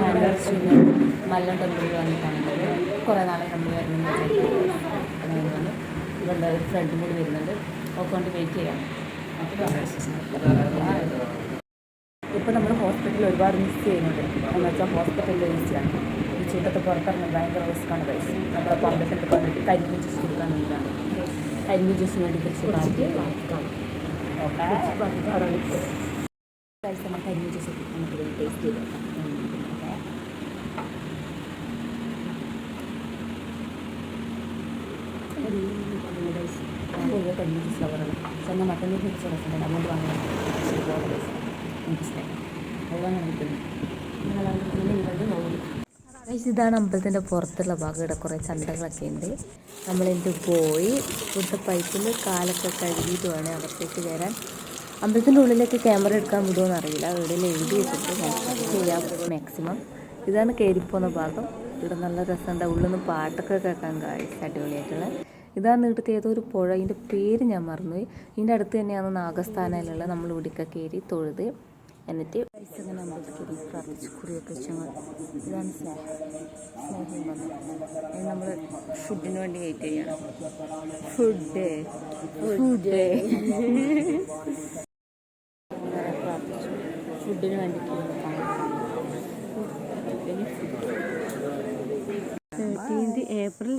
ആനിവേഴ്സറിന് മല്ലം ടെമ്പിളിൽ വന്നിട്ടാണെങ്കിൽ കുറേ നാളെ നമ്മൾ വരുന്നത് ഇവരുടെ ഒരു ഫ്രണ്ടും കൂടി വരുന്നുണ്ട്. ഒക്കെ കൊണ്ട് വെയിറ്റ് ചെയ്യാം. ഇപ്പോൾ നമ്മൾ ഹോസ്പിറ്റലിൽ ഒരുപാട് മിസ് ചെയ്യുന്നുണ്ട്. എന്ന് വെച്ചാൽ ഹോസ്പിറ്റലിൽ ഈസിയാണ്. ഈ ചൂട്ടത്ത് പുറത്തിറങ്ങാൻ ഭയങ്കര റിസ്ക്കാണ് പൈസ. നമ്മളെ പമ്പത്തിൻ്റെ വന്നിട്ട് കരിമീൻ ജ്യൂസ് കൊടുക്കാൻ വേണ്ടിയിട്ടാണ്. കരിമീൻ ജ്യൂസിന് വേണ്ടി തിരിച്ച് പൈസ നമ്മൾ കരിമീൻ ജ്യൂസ് നമുക്ക് ടേസ്റ്റ് ചെയ്ത് കരിമീൻ ജ്യൂസ് ഫ്ലവറാണ്. പക്ഷെ എന്നാൽ മട്ടൻ തിരിച്ച് കൊടുക്കുന്നുണ്ട്. അങ്ങോട്ട് വാങ്ങാൻ എനിക്കിഷ്ടമായി. അതുകൊണ്ടാണ് ഇതാണ് അമ്പലത്തിൻ്റെ പുറത്തുള്ള ഭാഗം. ഇവിടെ കുറേ ചന്തകളൊക്കെ ഉണ്ട്. നമ്മളെന്ത് പോയി ഇവിടുത്തെ പൈപ്പിൽ കാലൊക്കെ കഴുകിയിട്ട് വേണം അകത്തേക്ക് കയറാൻ. അമ്പലത്തിൻ്റെ ഉള്ളിലേക്ക് ക്യാമറ എടുക്കാൻ വിടുമെന്ന് അറിയില്ല. ഇവിടെ എഴുതി വെച്ചിട്ട് ചെയ്യാം മാക്സിമം. ഇതാണ് കയറിപ്പോകുന്ന ഭാഗം. ഇവിടെ നല്ല രസമുണ്ട്. ഉള്ളിൽ നിന്ന് പാട്ടൊക്കെ കേൾക്കാൻ അടിപൊളിയായിട്ടുള്ള. ഇതാണ് ഇവിടുത്തെ ഏതോ ഒരു പുഴ. ഇതിൻ്റെ പേര് ഞാൻ മറന്നുപോയി. ഇതിൻ്റെ അടുത്ത് തന്നെയാണ് നാഗസ്ഥാനയിലുള്ള നമ്മൾ ഇവിടെയൊക്കെ കയറി തൊഴുത് എന്നിട്ട് ഇങ്ങനെ അമ്പലത്തിൽ പ്രാർത്ഥിച്ച് കുറിയൊക്കെ വെച്ചാൽ ഇതാണ് സ്നേഹം വന്നത്. നമ്മൾ ഫുഡിന് വേണ്ടി വെയിറ്റ് ചെയ്യണം. ഫുഡ് പ്രാർത്ഥിച്ചു ഫുഡിന് വേണ്ടിയിട്ട് 13 ഏപ്രിൽ